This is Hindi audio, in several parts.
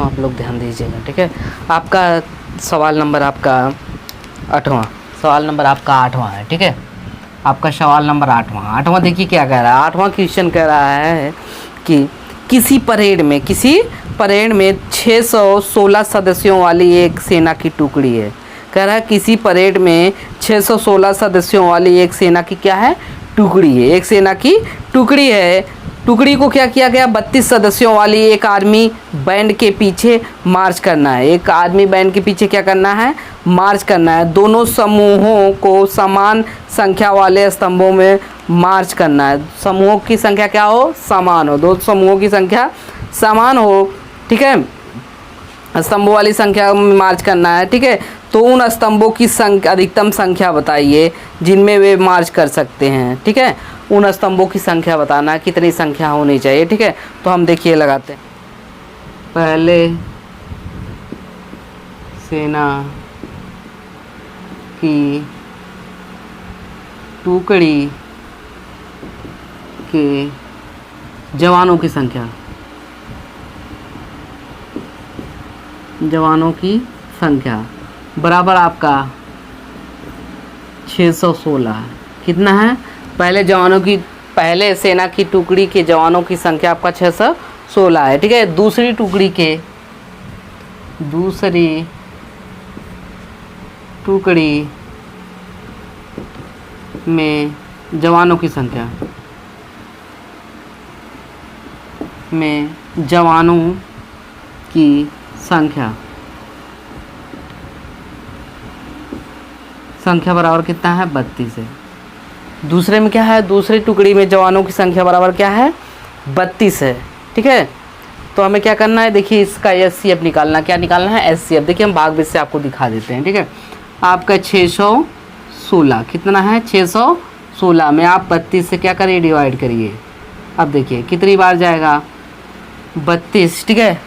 आप लोग ध्यान दीजिएगा, ठीक है। आपका सवाल नंबर आपका 8वां, सवाल नंबर आपका 8वां है, ठीक है। आपका सवाल नंबर 8वां देखिए क्या कह रहा है। 8वां क्वेश्चन कह रहा है कि किसी परेड में 616 सदस्यों वाली एक सेना की टुकड़ी है। कह रहा है किसी परेड में 616 सदस्यों वाली एक सेना की क्या है, टुकड़ी है, एक सेना की टुकड़ी है। टुकड़ी को क्या किया गया, 32 सदस्यों वाली एक आर्मी बैंड के पीछे मार्च करना है। एक आर्मी बैंड के पीछे क्या करना है, मार्च करना है। दोनों समूहों को समान संख्या वाले स्तंभों में मार्च करना है। समूहों की संख्या क्या हो, समान हो, दो समूहों की संख्या समान हो, ठीक है। स्तंभों वाली संख्या में मार्च करना है, ठीक है। तो उन स्तंभों की अधिकतम संख्या बताइए जिनमें वे मार्च कर सकते हैं, ठीक है। उन स्तंभों की संख्या बताना है, कितनी संख्या होनी चाहिए, ठीक है। तो हम देखिए लगाते हैं। पहले सेना की टुकड़ी के जवानों की संख्या, बराबर आपका 616। कितना है, पहले सेना की टुकड़ी के जवानों की संख्या आपका 616 है, ठीक है। दूसरी टुकड़ी में जवानों की संख्या, बराबर कितना है, 32 है। दूसरे में क्या है, दूसरी टुकड़ी में जवानों की संख्या बराबर क्या है, 32 है, ठीक है। तो हमें क्या करना है, देखिए इसका एचसीएफ निकालना, क्या निकालना है, एचसीएफ। देखिए हम भाग बीच से आपको दिखा देते हैं, ठीक है। आपका 616 कितना है, 616 में आप 32 से क्या करिए, डिवाइड करिए। अब देखिए कितनी बार जाएगा, 32, ठीक है।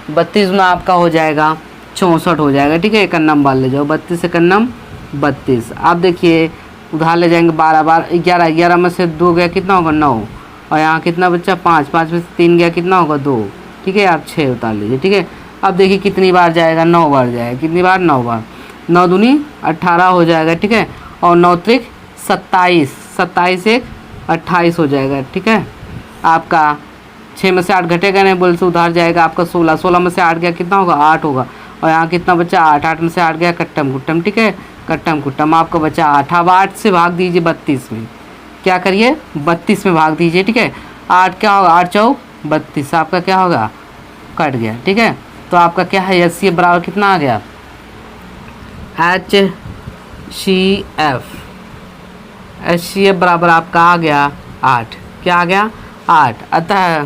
32 में आपका हो जाएगा 64 हो जाएगा, ठीक है। एक अन्नम बार ले जाओ, 32 एक अन्नम 32। आप देखिए उधार ले जाएंगे 12 बार, 11 में से 2 गया कितना होगा, 9। और यहाँ कितना बच्चा, 5 में से 3 गया कितना होगा, 2, ठीक है। आप 6 उतार लीजिए, ठीक है। अब देखिए कितनी बार जाएगा, 9 बार जाएगा। कितनी बार, 9 बार। 9 दूनी 18 हो जाएगा, ठीक है। और 9 त्रिक 27, 27 एक 28 हो जाएगा, ठीक है। आपका 6 में से 8 घटेगा नहीं, बोल से उधार जाएगा आपका 16। 16 में से 8 गया कितना होगा, 8 होगा। और यहाँ कितना बच्चा, 8 में से 8 गया कट्टम कुट्टम, ठीक है। कट्टम कुट्टम आपका बचा 8। अब 8 से भाग दीजिए 32 में, क्या करिए, 32 में भाग दीजिए, ठीक है। 8 क्या होगा, 8 चौक 32, आपका क्या होगा, कट गया, ठीक है। तो आपका क्या है, एचसीएफ बराबर कितना आ गया, एचसीएफ बराबर आपका आ गया 8। क्या आ गया, 8। अतः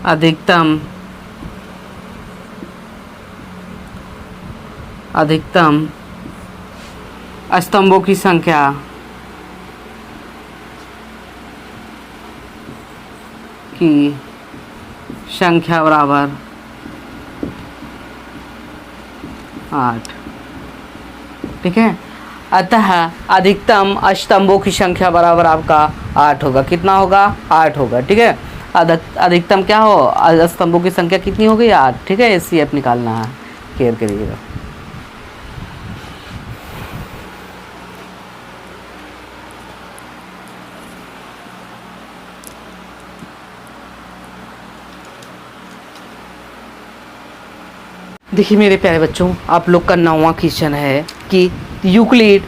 अधिकतम स्तंभों की संख्या बराबर 8, ठीक है। अतः अधिकतम स्तंभों की संख्या बराबर आपका 8 होगा। कितना होगा, 8 होगा, ठीक है। अधिकतम क्या हो, स्तंभों की संख्या कितनी हो गई, 8, ठीक है। एचसीएफ निकालना है, केयर करिएगा। देखिए मेरे प्यारे बच्चों, आप लोग का 9वां क्वेश्चन है कि यूक्लिड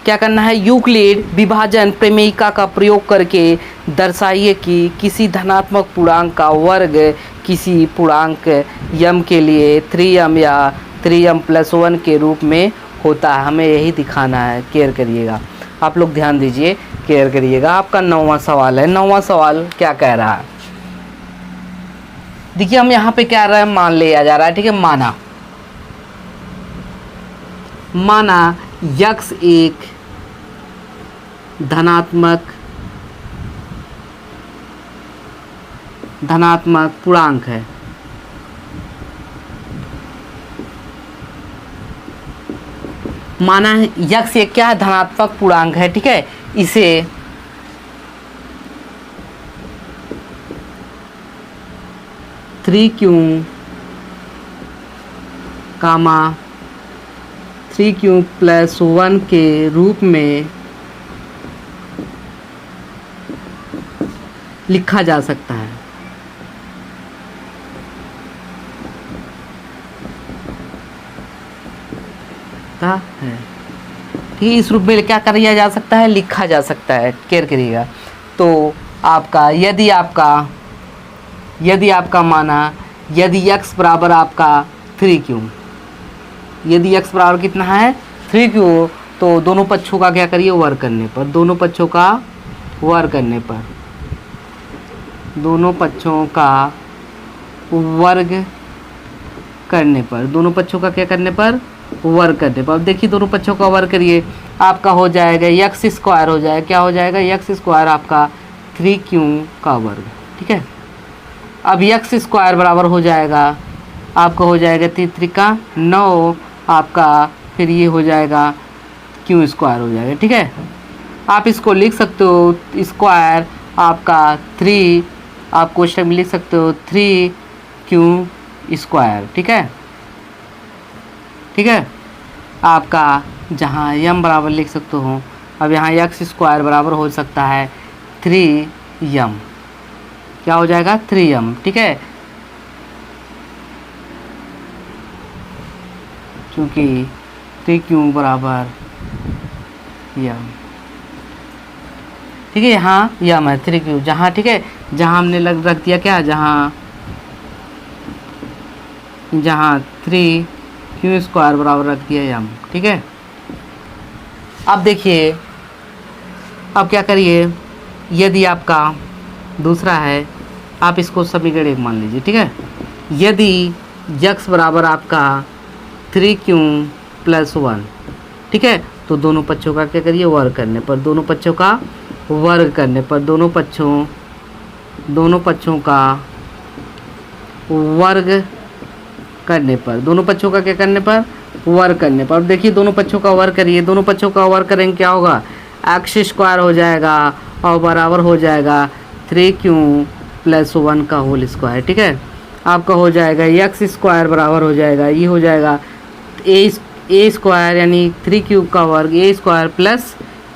क्या करना है, यूक्लिड विभाजन प्रमेयिका का प्रयोग करके दर्शाइए कि किसी धनात्मक पूर्णांक का वर्ग किसी पूर्णांक यम के लिए 3m या 3m+1 के रूप में होता है। हमें यही दिखाना है, केयर करिएगा। आप लोग ध्यान दीजिए, केयर करिएगा। आपका 9वां सवाल है। 9वां सवाल क्या कह रहा है, देखिए हम यहाँ पे क्या रहा है, मान लिया जा रहा है, ठीक है। माना यक्स एक धनात्मक पूर्णांक है। माना यक्स एक क्या है, धनात्मक पूर्णांक है, ठीक है। 3q कामा 3q प्लस 1 के रूप में लिखा जा सकता है। है ठीक है, इस रूप में क्या किया जा सकता है, लिखा जा सकता है। केयर करिएगा। तो आपका यदि आपका माना यदि x बराबर आपका 3q, यदि x बराबर कितना है 3q, तो दोनों पक्षों का क्या करिए, वर्ग करने पर, दोनों पक्षों का वर्ग करने पर, दोनों पक्षों का वर्ग करने पर, दोनों पक्षों का क्या करने पर, वर्ग करने पर। अब देखिए दोनों पक्षों का वर्ग करिए, आपका हो जाएगा x स्क्वायर, हो जाएगा क्या हो जाएगा, x स्क्वायर आपका 3q का वर्ग। ठीक है, अब x स्क्वायर बराबर हो जाएगा आपका, हो जाएगा 3 त्रिका 9 आपका, फिर ये हो जाएगा q स्क्वायर हो जाएगा। ठीक है, आप इसको लिख सकते हो स्क्वायर आपका 3, आप क्वेश्चन में लिख सकते हो 3q स्क्वायर। ठीक है, ठीक है, आपका जहाँ m बराबर लिख सकते हो, अब यहाँ x स्क्वायर बराबर हो सकता है 3m, क्या हो जाएगा 3m। ठीक है, क्योंकि 3q बराबर m। ठीक है, यहाँ m है 3q जहाँ, ठीक है, जहाँ हमने रख दिया क्या, जहाँ 3q स्क्वायर बराबर रख दिया m। ठीक है, अब देखिए, अब क्या करिए, यदि आपका दूसरा है, आप इसको समीकरण 1 मान लीजिए। ठीक है, यदि x बराबर आपका 3q प्लस 1, ठीक है, तो दोनों पक्षों का क्या करिए, वर्ग करने पर, दोनों पक्षों का वर्ग करने पर, दोनों पक्षों का वर्ग करने पर, दोनों पक्षों का क्या करने पर, वर्ग करने पर। अब देखिए दोनों पक्षों का वर्ग करिए, दोनों पक्षों का वर्ग करेंगे क्या होगा, x स्क्वायर हो जाएगा और बराबर हो जाएगा 3q प्लस 1 का होल स्क्वायर। ठीक है, आपका हो जाएगा x स्क्वायर बराबर हो जाएगा, ये हो जाएगा a स्क्वायर यानी 3q का वर्ग, a square plus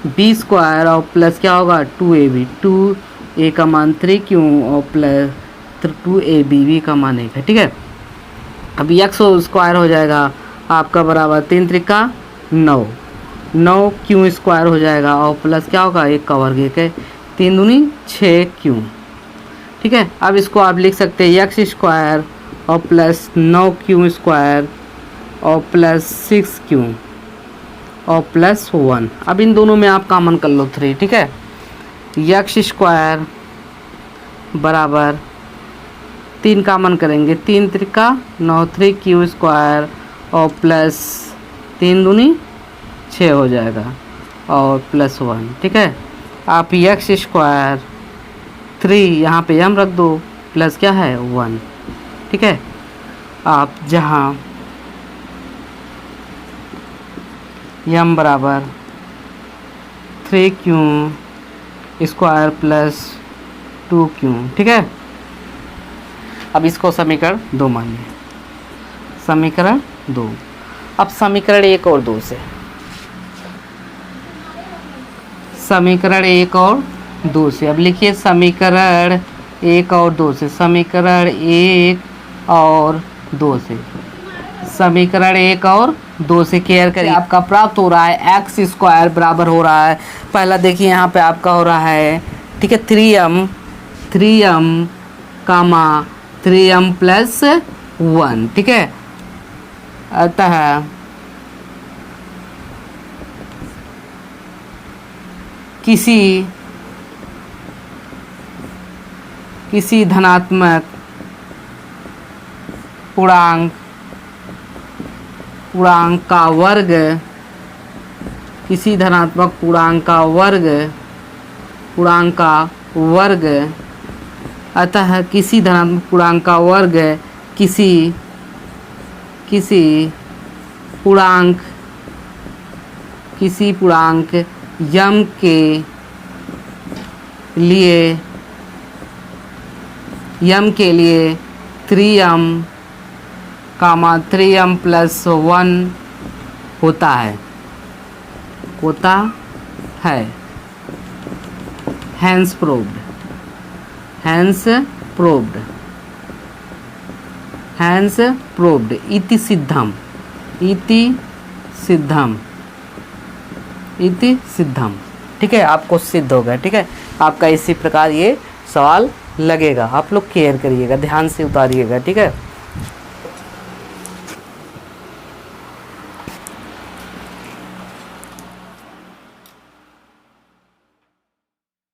b square और प्लस क्या होगा 2ab, 2a का मान 3q और प्लस 2ab, b का मान 1 है। ठीक है, अब x स्क्वायर हो जाएगा आपका बराबर 3 त्रिका 9, 9q स्क्वायर हो जाएगा और प्लस क्या होगा 1 का वर्ग, 1 है, 3 दूनी 6q। ठीक है, अब इसको आप लिख सकते हैं x स्क्वायर और प्लस 9q स्क्वायर और प्लस 6q और प्लस 1। अब इन दोनों में आप कॉमन कर लो 3। ठीक है, x स्क्वायर बराबर 3 कॉमन करेंगे, 3 त्रिका 9, 3q स्क्वायर और प्लस 3 दूनी 6 हो जाएगा और प्लस 1। ठीक है, आप x स्क्वायर 3 यहाँ पे m रख दो, प्लस क्या है 1। ठीक है, आप जहाँ m बराबर 3q स्क्वायर प्लस 2q। ठीक है, अब इसको समीकरण 2 मानिए, समीकरण 2। अब समीकरण 1 और 2 से, समीकरण 1 और 2 से, अब लिखिए समीकरण 1 और 2 से, समीकरण 1 और 2 से, समीकरण 1 और 2 से केयर करिए। आपका प्राप्त हो रहा है x स्क्वायर बराबर हो रहा है, पहला देखिए यहाँ पे आपका हो रहा है, ठीक है, 3m कामा 3m प्लस 1। ठीक है, अतः किसी धनात्मक पूर्णांक का वर्ग, किसी धनात्मक पूर्णांक का वर्ग, अतः किसी धनात्मक पूर्णांक का वर्ग किसी पूर्णांक यम के लिए 3m कामा 3m प्लस 1 होता है हैंस प्रोव्ड इति सिद्धम। ठीक है, आपको सिद्ध हो गया। ठीक है, आपका इसी प्रकार ये सवाल लगेगा, आप लोग केयर करिएगा, ध्यान से उतारिएगा। ठीक है।